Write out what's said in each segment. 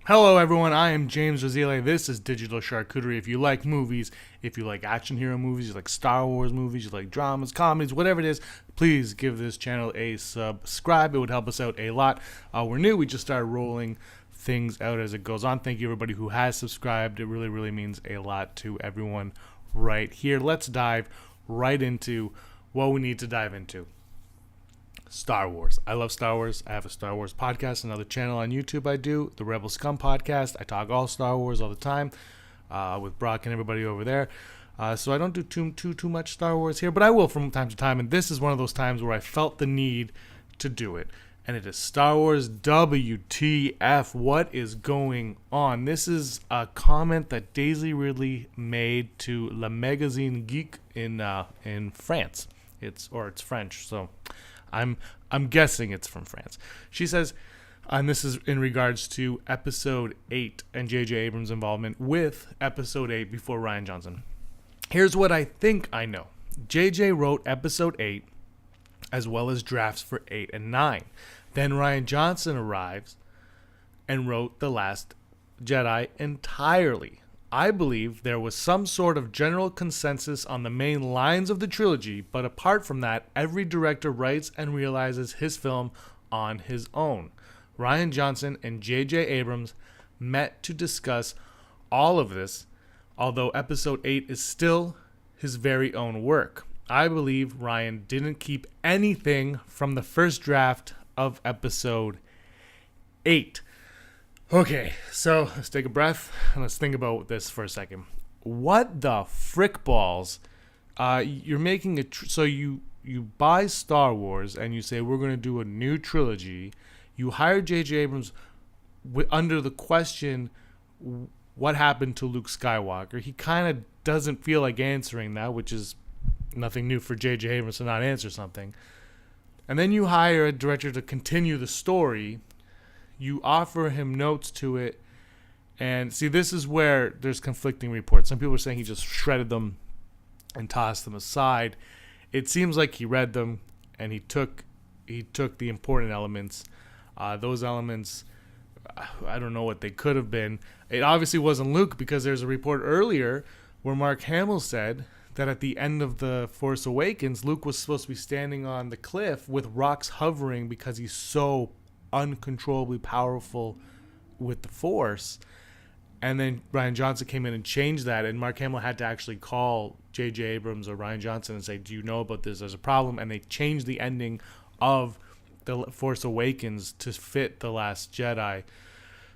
Hello, everyone. I am James Razile. This is Digital Charcuterie. If you like movies, if you like action hero movies, you like Star Wars movies, you like dramas, comedies, whatever it is, please give this channel a subscribe. It would help us out a lot. We're new. We just started rolling things out as it goes on. Thank you, everybody who has subscribed. It really, really means a lot to everyone right here. Let's dive right into what we need to dive into. Star Wars. I love Star Wars. I have a Star Wars podcast, another channel on YouTube I do, the Rebel Scum podcast. I talk all Star Wars all the time with Brock and everybody over there. So I don't do too much Star Wars here, but I will from time to time. And this is one of those times where I felt the need to do it. And it is Star Wars WTF. What is going on? This is a comment that Daisy Ridley made to Le Magazine Geek in France. It's French, so I'm guessing it's from France. She says, and this is in regards to Episode 8 and J.J. Abrams' involvement with Episode 8 before Rian Johnson. Here's what I think I know. J.J. wrote Episode 8 as well as drafts for 8 and 9. Then Rian Johnson arrives and wrote The Last Jedi entirely. I believe there was some sort of general consensus on the main lines of the trilogy, but apart from that, every director writes and realizes his film on his own. Rian Johnson and J.J. Abrams met to discuss all of this, although Episode 8 is still his very own work. I believe Rian didn't keep anything from the first draft of Episode 8. Okay, so let's take a breath and let's think about this for a second. What the frick balls? You're making so you buy Star Wars and you say we're going to do a new trilogy. You hire J.J. Abrams under the question, what happened to Luke Skywalker? He kind of doesn't feel like answering that, which is nothing new for J.J. Abrams to not answer something. And then you hire a director to continue the story. You offer him notes to it, and see, this is where there's conflicting reports. Some people are saying he just shredded them and tossed them aside. It seems like he read them and he took the important elements. Those elements, I don't know what they could have been. It obviously wasn't Luke, because there's a report earlier where Mark Hamill said that at the end of The Force Awakens, Luke was supposed to be standing on the cliff with rocks hovering because he's so uncontrollably powerful with the Force. And then Rian Johnson came in and changed that, and Mark Hamill had to actually call J.J. Abrams or Rian Johnson and say, do you know about this? There's a problem. And they changed the ending of The Force Awakens to fit The Last Jedi.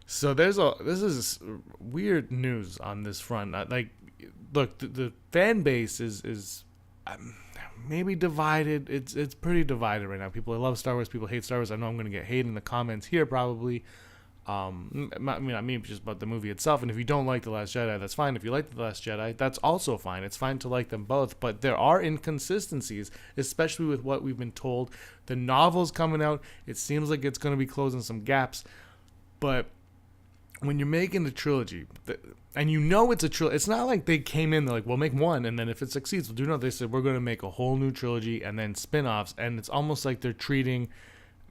So this is weird news on this front. Look, the fan base is maybe divided. It's pretty divided right now. People love Star Wars. People hate Star Wars. I know I'm going to get hate in the comments here probably. Not me just about the movie itself. And if you don't like The Last Jedi, that's fine. If you like The Last Jedi, that's also fine. It's fine to like them both. But there are inconsistencies, especially with what we've been told. The novel's coming out. It seems like it's going to be closing some gaps. But when you're making the trilogy, and you know it's a trilogy, it's not like they came in, they're like, we'll make one, and then if it succeeds, we'll do another. They said, we're going to make a whole new trilogy and then spin-offs, and it's almost like they're treating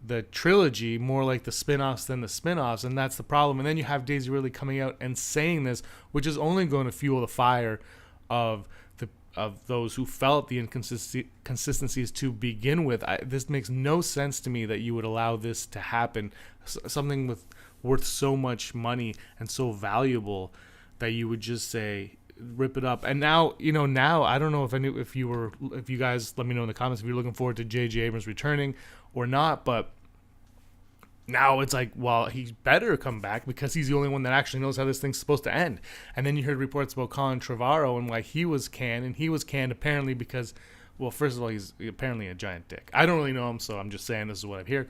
the trilogy more like the spin-offs than the spin-offs, and that's the problem. And then you have Daisy Ridley coming out and saying this, which is only going to fuel the fire of those who felt the inconsistencies to begin with. This makes no sense to me that you would allow this to happen. Something worth so much money and so valuable, that you would just say rip it up. And now I don't know if you guys, let me know in the comments if you're looking forward to J.J. Abrams returning or not. But now it's like, well, he better come back because he's the only one that actually knows how this thing's supposed to end. And then you heard reports about Colin Trevorrow and why he was canned, and he was canned apparently because, well, first of all, he's apparently a giant dick. I don't really know him, so I'm just saying this is what I've heard.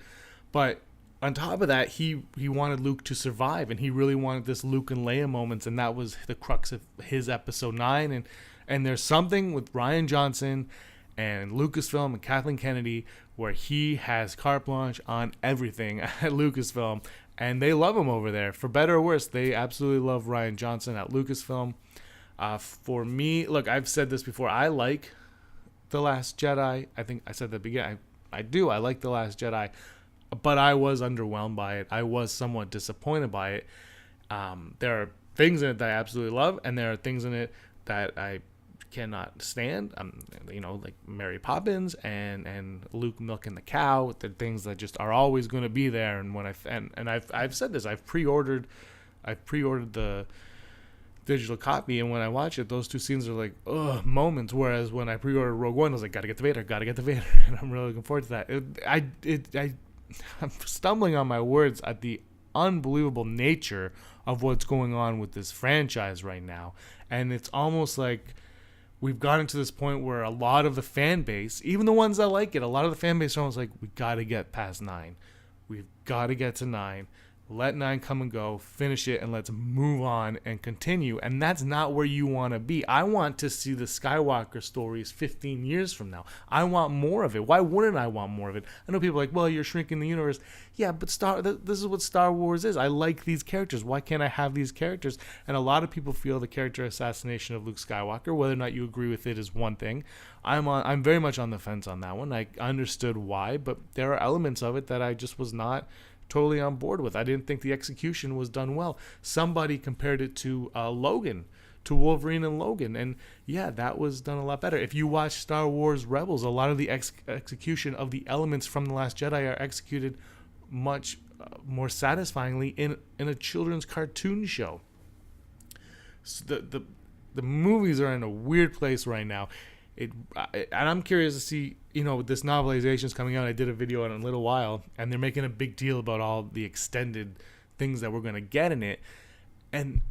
But on top of that, he wanted Luke to survive, and he really wanted this Luke and Leia moments, and that was the crux of his Episode 9. And there's something with Rian Johnson and Lucasfilm and Kathleen Kennedy where he has carte blanche on everything at Lucasfilm, and they love him over there. For better or worse, they absolutely love Rian Johnson at Lucasfilm. For me, look, I've said this before, I like The Last Jedi. I think I said that at the beginning. I do. I like The Last Jedi. But I was underwhelmed by it. I was somewhat disappointed by it. There are things in it that I absolutely love, and there are things in it that I cannot stand. Like Mary Poppins and Luke milking the cow. The things that just are always going to be there. And when I've said this, I've pre-ordered the digital copy, and when I watch it, those two scenes are like moments. Whereas when I pre-ordered Rogue One, I was like, gotta get the Vader, and I'm really looking forward to that. I'm stumbling on my words at the unbelievable nature of what's going on with this franchise right now, and it's almost like we've gotten to this point where a lot of the fan base, even the ones that like it, a lot of the fan base are almost like, we got to get past 9. We've got to get to 9. Let 9 come and go, finish it, and let's move on and continue. And that's not where you want to be. I want to see the Skywalker stories 15 years from now. I want more of it. Why wouldn't I want more of it? I know people are like, well, you're shrinking the universe. Yeah, but this is what Star Wars is. I like these characters. Why can't I have these characters? And a lot of people feel the character assassination of Luke Skywalker, whether or not you agree with it, is one thing. I'm very much on the fence on that one. I understood why, but there are elements of it that I just was not totally on board with. I didn't think the execution was done well. Somebody compared it to Logan, to Wolverine and Logan, and yeah, that was done a lot better. If you watch Star Wars Rebels, a lot of the execution of the elements from The Last Jedi are executed much more satisfyingly in a children's cartoon show. So the movies are in a weird place right now. And I'm curious to see, this novelization is coming out. I did a video in a little while, and they're making a big deal about all the extended things that we're going to get in it. And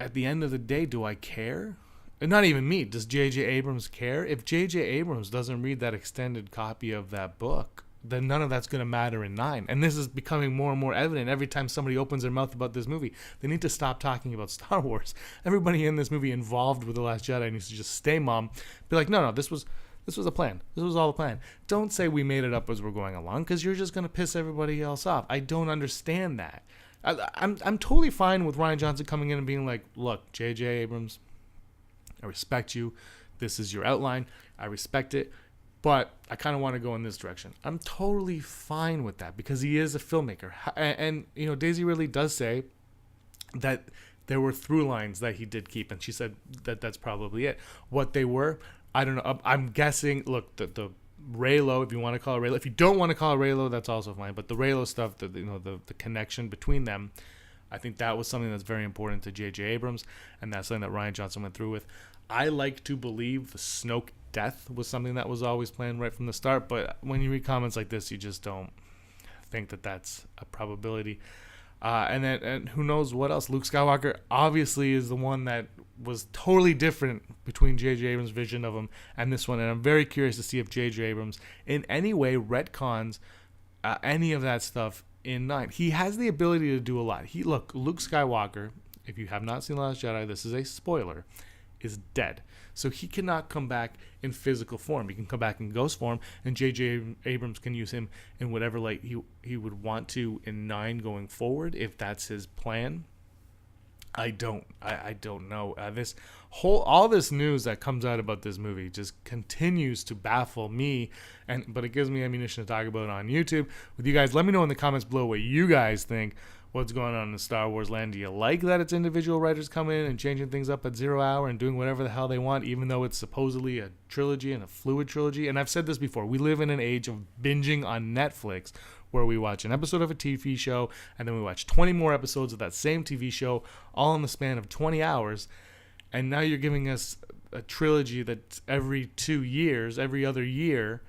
at the end of the day, do I care? And not even me. Does J.J. Abrams care? If J.J. Abrams doesn't read that extended copy of that book, then none of that's going to matter in 9. And this is becoming more and more evident every time somebody opens their mouth about this movie. They need to stop talking about Star Wars. Everybody in this movie involved with The Last Jedi needs to just stay mum. Be like, no, this was a plan. This was all a plan. Don't say we made it up as we're going along, because you're just going to piss everybody else off. I don't understand that. I'm totally fine with Rian Johnson coming in and being like, look, J.J. Abrams, I respect you. This is your outline. I respect it. But I kind of want to go in this direction. I'm totally fine with that, because he is a filmmaker. And Daisy Ridley does say that there were through lines that he did keep. And she said that that's probably it. What they were, I don't know. I'm guessing, look, the Reylo, if you want to call it Reylo. If you don't want to call it Reylo, that's also fine. But the Reylo stuff, the connection between them, I think that was something that's very important to J.J. Abrams. And that's something that Rian Johnson went through with. I like to believe the Snoke death was something that was always planned right from the start, but when you read comments like this, you just don't think that that's a probability. And who knows what else? Luke Skywalker obviously is the one that was totally different between J.J. Abrams' vision of him and this one, and I'm very curious to see if J.J. Abrams in any way retcons any of that stuff in 9. He has the ability to do a lot. Luke Skywalker, if you have not seen The Last Jedi, this is a spoiler, is dead. So he cannot come back in physical form. He can come back in ghost form, and J.J. Abrams can use him in whatever light he would want to in 9 going forward, if that's his plan. I don't know. All this news that comes out about this movie just continues to baffle me, but it gives me ammunition to talk about it on YouTube with you guys. Let me know in the comments below what you guys think. What's going on in Star Wars land? Do you like that it's individual writers coming in and changing things up at 0 hour and doing whatever the hell they want, even though it's supposedly a trilogy and a fluid trilogy? And I've said this before. We live in an age of binging on Netflix, where we watch an episode of a TV show and then we watch 20 more episodes of that same TV show, all in the span of 20 hours. And now you're giving us a trilogy that's every 2 years, every other year.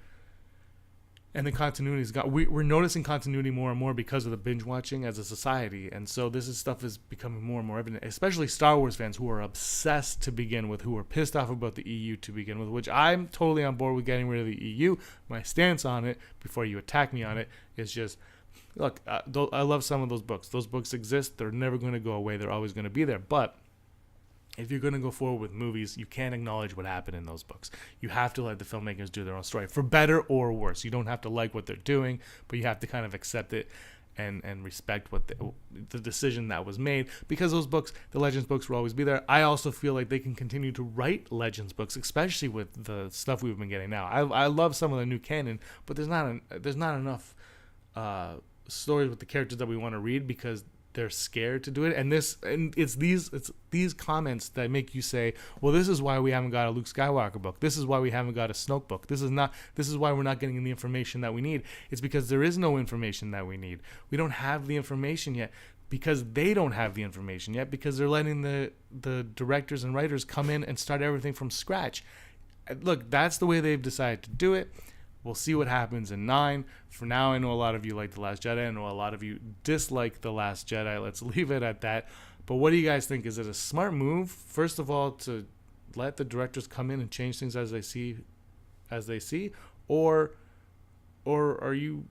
And the continuity's we're noticing continuity more and more because of the binge watching as a society. And so stuff is becoming more and more evident, especially Star Wars fans who are obsessed to begin with, who are pissed off about the EU to begin with, which I'm totally on board with getting rid of the EU. My stance on it, before you attack me on it, is just, look, I love some of those books. Those books exist. They're never going to go away. They're always going to be there. But if you're going to go forward with movies, you can't acknowledge what happened in those books. You have to let the filmmakers do their own story, for better or worse. You don't have to like what they're doing, but you have to kind of accept it and respect what the decision that was made, because those books, the Legends books, will always be there. I also feel like they can continue to write Legends books, especially with the stuff we've been getting now. I love some of the new canon, but there's not enough stories with the characters that we want to read, because they're scared to do it, and it's these comments that make you say, well, this is why we haven't got a Luke Skywalker book, this is why we haven't got a Snoke book, this is why we're not getting the information that we need. It's because there is no information that we need. We don't have the information yet, because they don't have the information yet, because they're letting the directors and writers come in and start everything from scratch. Look, that's the way they've decided to do it. We'll see what happens in 9. For now, I know a lot of you like The Last Jedi. I know a lot of you dislike The Last Jedi. Let's leave it at that. But what do you guys think? Is it a smart move, first of all, to let the directors come in and change things as they see, or are you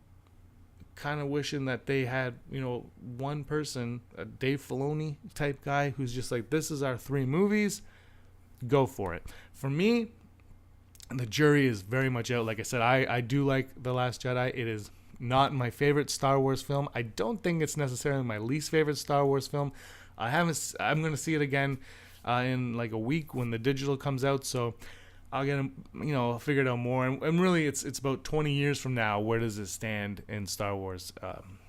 kind of wishing that they had, one person, a Dave Filoni type guy, who's just like, this is our 3 movies, go for it? For me, the jury is very much out. Like I said, I do like The Last Jedi. It is not my favorite Star Wars film. I don't think it's necessarily my least favorite Star Wars film. I'm going to see it again in like a week when the digital comes out. So I'll get, I'll figure it out more. And really, it's about 20 years from now, where does it stand in Star Wars?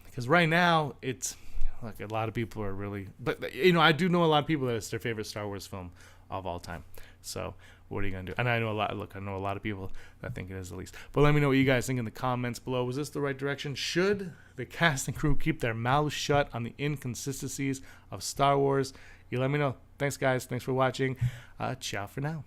Because right now, it's like a lot of people are really, but I do know a lot of people that it's their favorite Star Wars film of all time. So what are you going to do? And I know a lot of people that think it is at least. But let me know what you guys think in the comments below. Was this the right direction? Should the cast and crew keep their mouths shut on the inconsistencies of Star Wars? You let me know. Thanks, guys. Thanks for watching. Ciao for now.